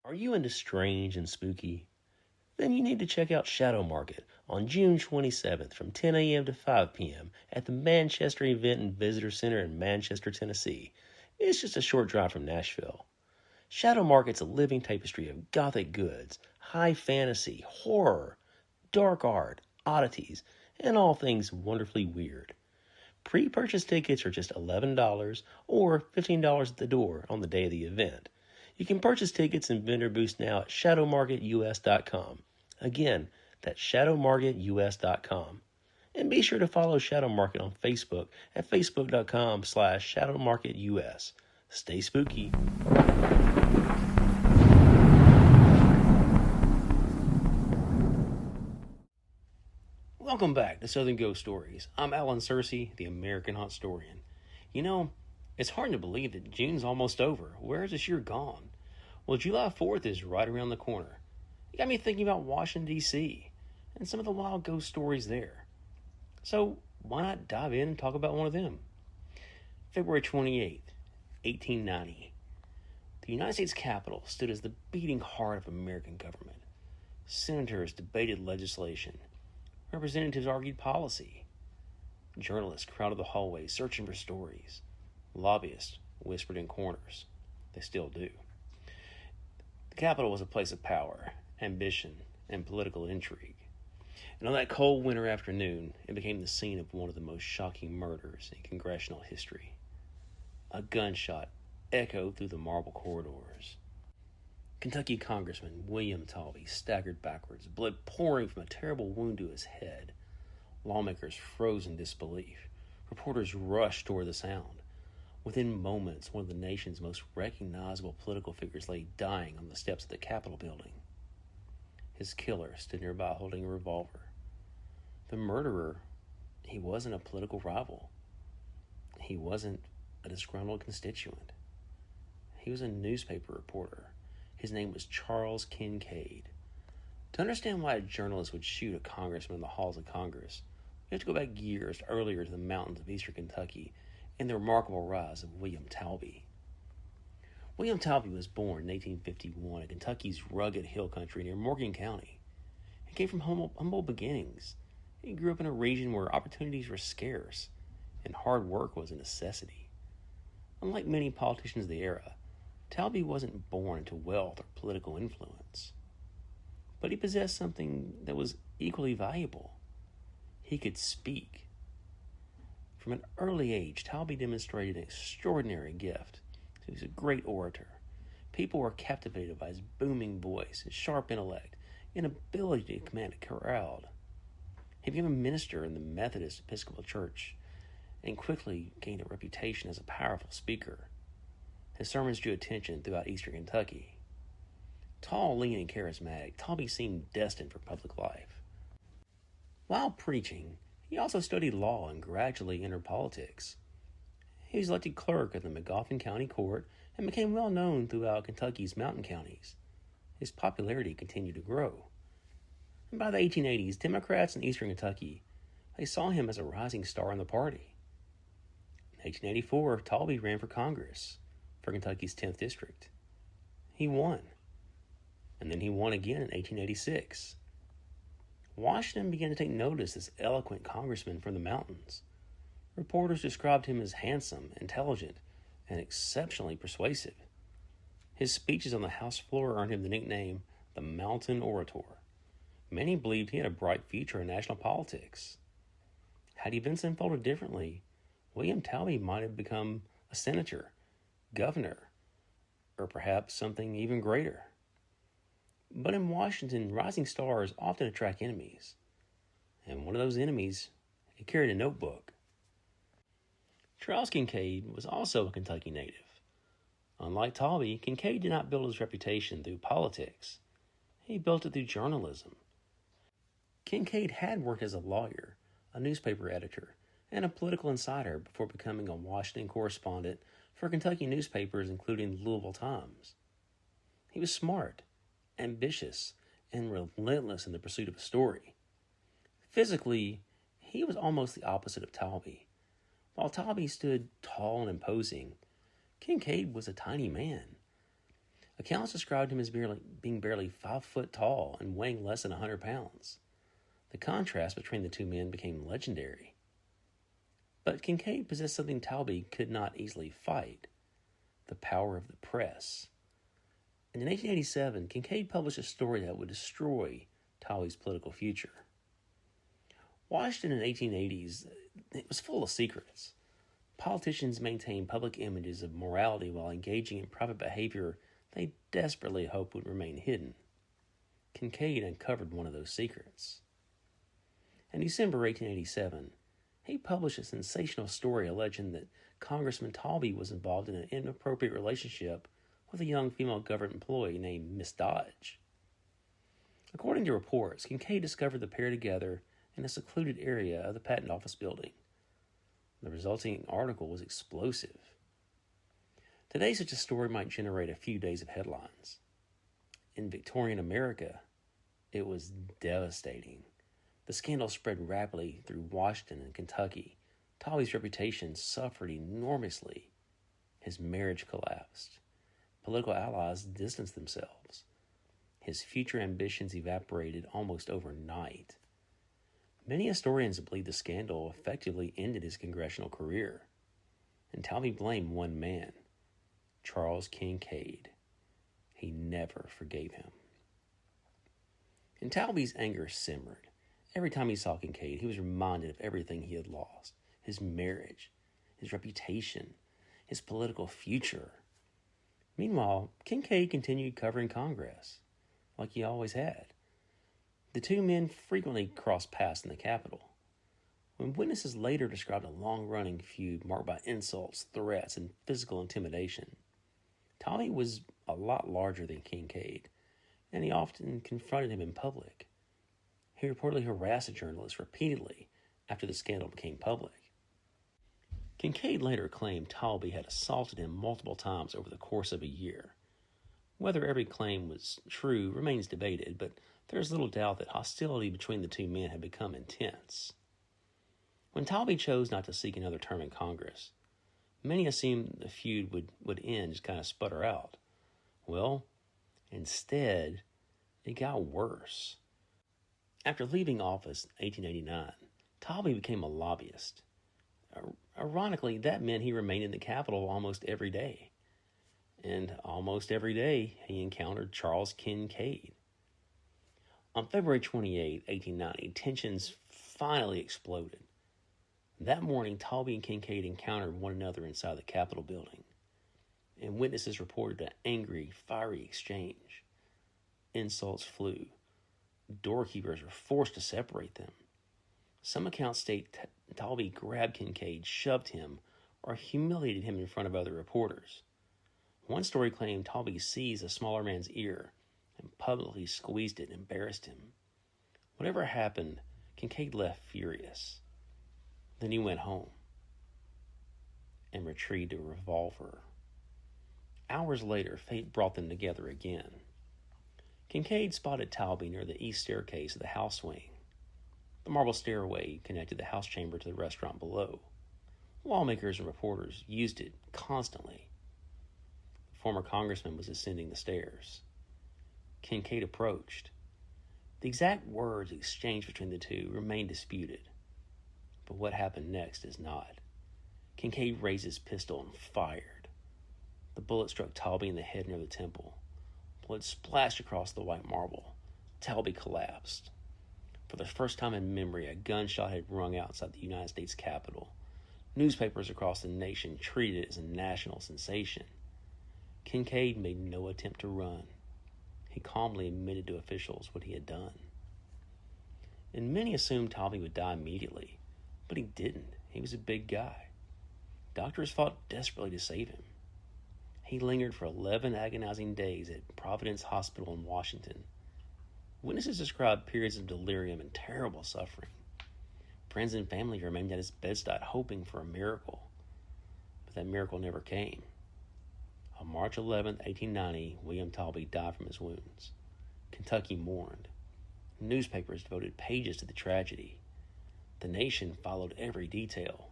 Are you into strange and spooky? Then you need to check out Shadow Market on June 27th from 10 a.m. to 5 p.m. at the Manchester Event and Visitor Center in Manchester, Tennessee. It's just a short drive from Nashville. Shadow Market's a living tapestry of gothic goods, high fantasy, horror, dark art, oddities, and all things wonderfully weird. Pre-purchase tickets are just $11 or $15 at the door on the day of the event. You can purchase tickets and vendor booths now at shadowmarketus.com. Again, that's shadowmarketus.com. And be sure to follow Shadow Market on Facebook at facebook.com/shadowmarketus. Stay spooky. Welcome back to Southern Ghost Stories. I'm Alan Searcy, the American Historian. You know, it's hard to believe that June's almost over. Where is this year gone? Well, July 4th is right around the corner. It got me thinking about Washington, D.C. and some of the wild ghost stories there. So why not dive in and talk about one of them? February 28th, 1890. The United States Capitol stood as the beating heart of American government. Senators debated legislation. Representatives argued policy. Journalists crowded the hallways searching for stories. Lobbyists whispered in corners. They still do. The Capitol was a place of power, ambition, and political intrigue. And on that cold winter afternoon, it became the scene of one of the most shocking murders in congressional history. A gunshot echoed through the marble corridors. Kentucky Congressman William Taulbee staggered backwards, blood pouring from a terrible wound to his head. Lawmakers froze in disbelief. Reporters rushed toward the sound. Within moments, one of the nation's most recognizable political figures lay dying on the steps of the Capitol building. His killer stood nearby holding a revolver. The murderer, he wasn't a political rival. He wasn't a disgruntled constituent. He was a newspaper reporter. His name was Charles Kincaid. To understand why a journalist would shoot a congressman in the halls of Congress, we have to go back years earlier to the mountains of eastern Kentucky and the remarkable rise of William Taulbee. William Taulbee was born in 1851 in Kentucky's rugged hill country near Morgan County. He came from humble beginnings. He grew up in a region where opportunities were scarce and hard work was a necessity. Unlike many politicians of the era, Taulbee wasn't born into wealth or political influence. But he possessed something that was equally valuable. He could speak. From an early age, Taulbee demonstrated an extraordinary gift. He was a great orator. People were captivated by his booming voice, his sharp intellect, and ability to command a crowd. He became a minister in the Methodist Episcopal Church and quickly gained a reputation as a powerful speaker. His sermons drew attention throughout eastern Kentucky. Tall, lean, and charismatic, Taulbee seemed destined for public life. While preaching, he also studied law and gradually entered politics. He was elected clerk at the Magoffin County Court and became well known throughout Kentucky's mountain counties. His popularity continued to grow. And by the 1880s, Democrats in eastern Kentucky, they saw him as a rising star in the party. In 1884, Taulbee ran for Congress for Kentucky's 10th District. He won. And then he won again in 1886. Washington began to take notice of this eloquent congressman from the mountains. Reporters described him as handsome, intelligent, and exceptionally persuasive. His speeches on the House floor earned him the nickname the Mountain Orator. Many believed he had a bright future in national politics. Had events unfolded differently, William Taulbee might have become a senator, governor, or perhaps something even greater. But in Washington, rising stars often attract enemies. And one of those enemies, he carried a notebook. Charles Kincaid was also a Kentucky native. Unlike Taulbee, Kincaid did not build his reputation through politics. He built it through journalism. Kincaid had worked as a lawyer, a newspaper editor, and a political insider before becoming a Washington correspondent for Kentucky newspapers, including the Louisville Times. He was smart, ambitious, and relentless in the pursuit of a story. Physically, he was almost the opposite of Taulbee. While Taulbee stood tall and imposing, Kincaid was a tiny man. Accounts described him as being barely 5 foot tall and weighing less than 100 pounds. The contrast between the two men became legendary. But Kincaid possessed something Taulbee could not easily fight: the power of the press. And in 1887, Kincaid published a story that would destroy Taulbee's political future. Washington in the 1880s, it was full of secrets. Politicians maintained public images of morality while engaging in private behavior they desperately hoped would remain hidden. Kincaid uncovered one of those secrets. In December 1887, he published a sensational story alleging that Congressman Taulbee was involved in an inappropriate relationship with a young female government employee named Miss Dodge. According to reports, Kincaid discovered the pair together in a secluded area of the Patent Office building. The resulting article was explosive. Today, such a story might generate a few days of headlines. In Victorian America, it was devastating. The scandal spread rapidly through Washington and Kentucky. Taulbee's reputation suffered enormously. His marriage collapsed. Political allies distanced themselves. His future ambitions evaporated almost overnight. Many historians believe the scandal effectively ended his congressional career. And Taulbee blamed one man, Charles Kincaid. He never forgave him. And Taulbee's anger simmered. Every time he saw Kincaid, he was reminded of everything he had lost: his marriage, his reputation, his political future. Meanwhile, Kincaid continued covering Congress, like he always had. The two men frequently crossed paths in the Capitol. When witnesses later described a long-running feud marked by insults, threats, and physical intimidation, Taulbee was a lot larger than Kincaid, and he often confronted him in public. He reportedly harassed a journalist repeatedly after the scandal became public. Kincaid later claimed Taulbee had assaulted him multiple times over the course of a year. Whether every claim was true remains debated, but there is little doubt that hostility between the two men had become intense. When Taulbee chose not to seek another term in Congress, many assumed the feud would end, just kind of sputter out. Well, instead, it got worse. After leaving office in 1889, Taulbee became a lobbyist. Ironically, that meant he remained in the Capitol almost every day. And almost every day, he encountered Charles Kincaid. On February 28, 1890, tensions finally exploded. That morning, Taulbee and Kincaid encountered one another inside the Capitol building, and witnesses reported an angry, fiery exchange. Insults flew. Doorkeepers were forced to separate them. Some accounts state Taulbee grabbed Kincaid, shoved him, or humiliated him in front of other reporters. One story claimed Taulbee seized a smaller man's ear and publicly squeezed it and embarrassed him. Whatever happened, Kincaid left furious. Then he went home and retrieved a revolver. Hours later, fate brought them together again. Kincaid spotted Taulbee near the east staircase of the house wing. The marble stairway connected the house chamber to the restaurant below. Lawmakers and reporters used it constantly. The former congressman was ascending the stairs. Kincaid approached. The exact words exchanged between the two remain disputed, but what happened next is not. Kincaid raised his pistol and fired. The bullet struck Taulbee in the head near the temple. Blood splashed across the white marble. Taulbee collapsed. For the first time in memory, a gunshot had rung outside the United States Capitol. Newspapers across the nation treated it as a national sensation. Kincaid made no attempt to run. He calmly admitted to officials what he had done. And many assumed Taulbee would die immediately, but he didn't. He was a big guy. Doctors fought desperately to save him. He lingered for 11 agonizing days at Providence Hospital in Washington. Witnesses described periods of delirium and terrible suffering. Friends and family remained at his bedside hoping for a miracle, but that miracle never came. On March 11, 1890, William Taulbee died from his wounds. Kentucky mourned. Newspapers devoted pages to the tragedy. The nation followed every detail.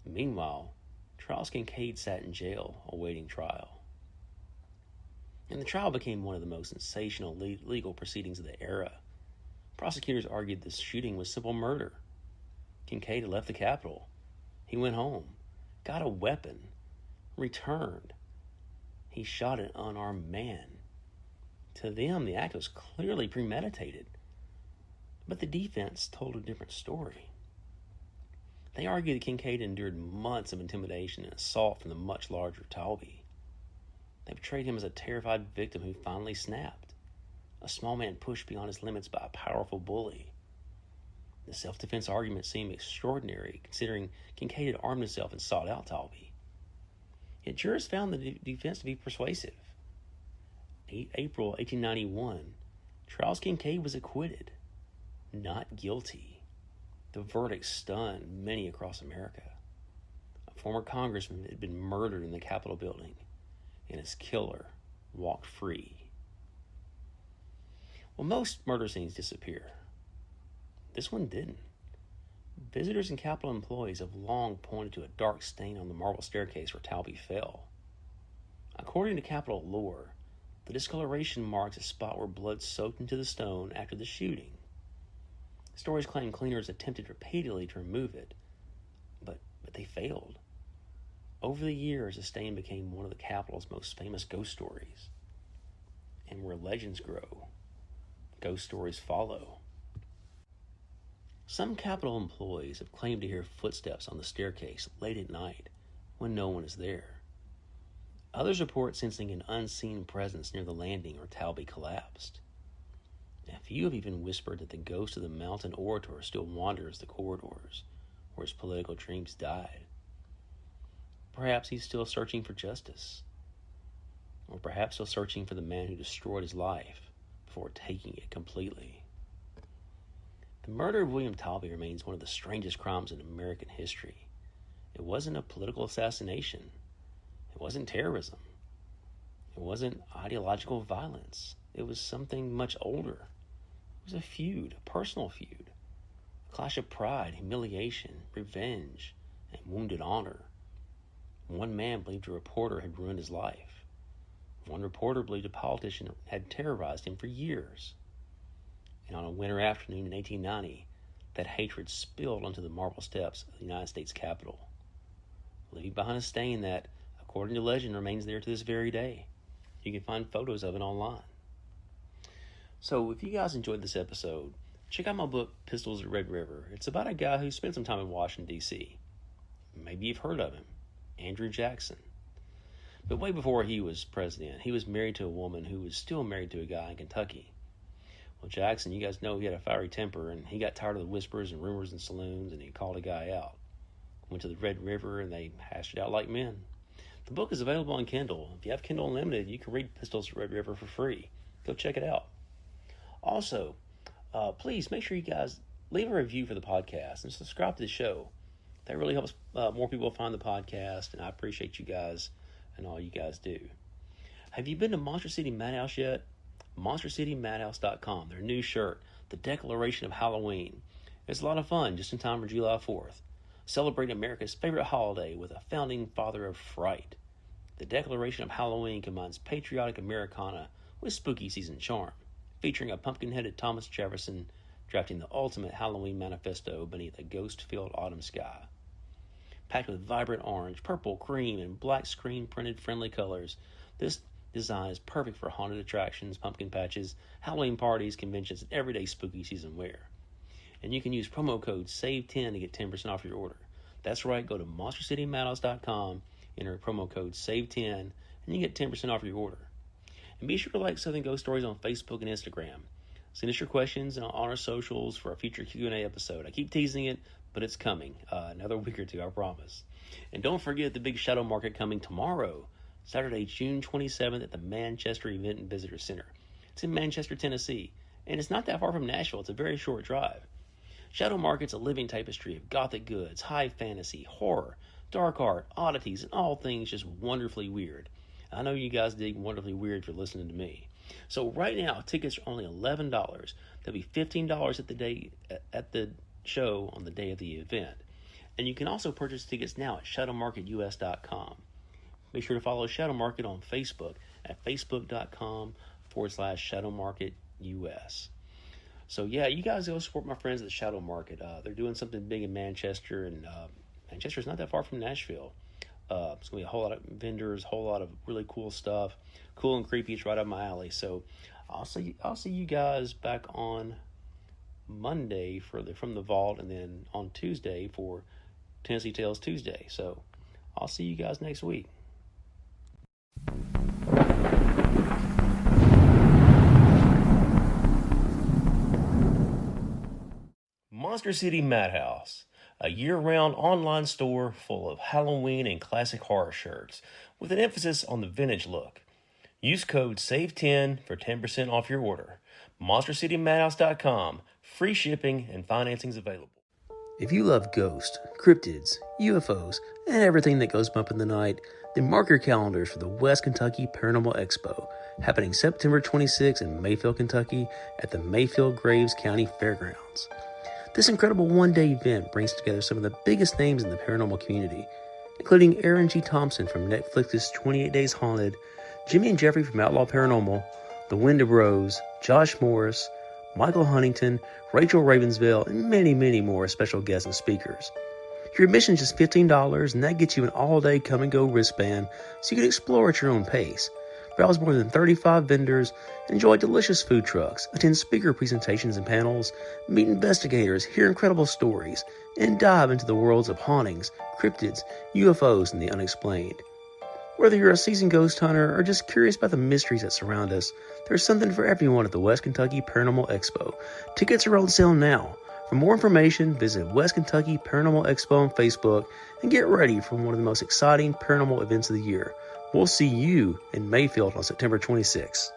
Meanwhile, Charles Kincaid sat in jail awaiting trial. And the trial became one of the most sensational legal proceedings of the era. Prosecutors argued this shooting was simple murder. Kincaid had left the Capitol. He went home, got a weapon, returned. He shot an unarmed man. To them, the act was clearly premeditated. But the defense told a different story. They argued that Kincaid endured months of intimidation and assault from the much larger Taulbee. They portrayed him as a terrified victim who finally snapped, a small man pushed beyond his limits by a powerful bully. The self-defense argument seemed extraordinary, considering Kincaid had armed himself and sought out Taulbee. Yet jurors found the defense to be persuasive. April 1891, Charles Kincaid was acquitted, not guilty. The verdict stunned many across America. A former congressman had been murdered in the Capitol building, and his killer walked free. Well, most murder scenes disappear. This one didn't. Visitors and Capitol employees have long pointed to a dark stain on the marble staircase where Taulbee fell. According to Capitol lore, the discoloration marks a spot where blood soaked into the stone after the shooting. Stories claim cleaners attempted repeatedly to remove it, but they failed. Over the years, the stain became one of the Capitol's most famous ghost stories. And where legends grow, ghost stories follow. Some Capitol employees have claimed to hear footsteps on the staircase late at night when no one is there. Others report sensing an unseen presence near the landing where Taulbee collapsed. A few have even whispered that the ghost of the Mountain Orator still wanders the corridors where his political dreams died. Perhaps he's still searching for justice. Or perhaps still searching for the man who destroyed his life before taking it completely. The murder of William Taulbee remains one of the strangest crimes in American history. It wasn't a political assassination. It wasn't terrorism. It wasn't ideological violence. It was something much older. It was a feud, a personal feud. A clash of pride, humiliation, revenge, and wounded honor. One man believed a reporter had ruined his life. One reporter believed a politician had terrorized him for years. And on a winter afternoon in 1890, that hatred spilled onto the marble steps of the United States Capitol, leaving behind a stain that, according to legend, remains there to this very day. You can find photos of it online. So if you guys enjoyed this episode, check out my book, Pistols at Red River. It's about a guy who spent some time in Washington, D.C. Maybe you've heard of him, Andrew Jackson. But way before he was president, he was married to a woman who was still married to a guy in Kentucky. Well, Jackson, you guys know he had a fiery temper, and he got tired of the whispers and rumors in saloons, and he called a guy out. Went to the Red River, and they hashed it out like men. The book is available on Kindle. If you have Kindle Unlimited, you can read Pistols at Red River for free. Go check it out. Also, please make sure you guys leave a review for the podcast and subscribe to the show. That really helps more people find the podcast, and I appreciate you guys and all you guys do. Have you been to Monster City Madhouse yet? MonsterCityMadhouse.com. Their new shirt, The Declaration of Halloween. It's a lot of fun just in time for July 4th. Celebrate America's favorite holiday with a founding father of fright. The Declaration of Halloween combines patriotic Americana with spooky season charm, featuring a pumpkin-headed Thomas Jefferson drafting the ultimate Halloween manifesto beneath a ghost-filled autumn sky. Packed with vibrant orange, purple, cream, and black screen-printed friendly colors, this design is perfect for haunted attractions, pumpkin patches, Halloween parties, conventions, and everyday spooky season wear. And you can use promo code SAVE10 to get 10% off your order. That's right, go to MonsterCityMadhouse.com, enter promo code SAVE10, and you get 10% off your order. And be sure to like Southern Ghost Stories on Facebook and Instagram. Send us your questions on our socials for a future Q&A episode. I keep teasing it, but it's coming. Another week or two, I promise. And don't forget the big shadow market coming tomorrow, Saturday, June 27th at the Manchester Event and Visitor Center. It's in Manchester, Tennessee, and it's not that far from Nashville. It's a very short drive. Shadow Market's a living tapestry of gothic goods, high fantasy, horror, dark art, oddities, and all things just wonderfully weird. I know you guys dig wonderfully weird if you're listening to me. So right now, tickets are only $11. They'll be $15 at the show on the day of the event. And you can also purchase tickets now at shadowmarketus.com. Be sure to follow Shadow Market on Facebook at facebook.com/Shadow Market US. So yeah, you guys go support my friends at the Shadow Market. They're doing something big in Manchester, and Manchester's not that far from Nashville. It's gonna be a whole lot of vendors, a whole lot of really cool stuff, cool and creepy. It's right up my alley. So I'll see you guys back on Monday from the vault, and then on Tuesday for Tennessee Tales Tuesday. So I'll see you guys next week. Monster City Madhouse, a year-round online store full of Halloween and classic horror shirts with an emphasis on the vintage look. Use code SAVE10 for 10% off your order. MonsterCityMadhouse.com. Free shipping and financing's available. If you love ghosts, cryptids, UFOs, and everything that goes bump in the night, then mark your calendars for the West Kentucky Paranormal Expo, happening September 26 in Mayfield, Kentucky at the Mayfield Graves County Fairgrounds. This incredible one-day event brings together some of the biggest names in the paranormal community, including Aaron G. Thompson from Netflix's 28 Days Haunted, Jimmy and Jeffrey from Outlaw Paranormal, The Wind of Rose, Josh Morris, Michael Huntington, Rachel Ravensville, and many, many more special guests and speakers. Your admission is just $15, and that gets you an all-day come-and-go wristband so you can explore at your own pace. Browse more than 35 vendors, enjoy delicious food trucks, attend speaker presentations and panels, meet investigators, hear incredible stories, and dive into the worlds of hauntings, cryptids, UFOs, and the unexplained. Whether you're a seasoned ghost hunter or just curious about the mysteries that surround us, there's something for everyone at the West Kentucky Paranormal Expo. Tickets are on sale now. For more information, visit West Kentucky Paranormal Expo on Facebook and get ready for one of the most exciting paranormal events of the year. We'll see you in Mayfield on September 26th.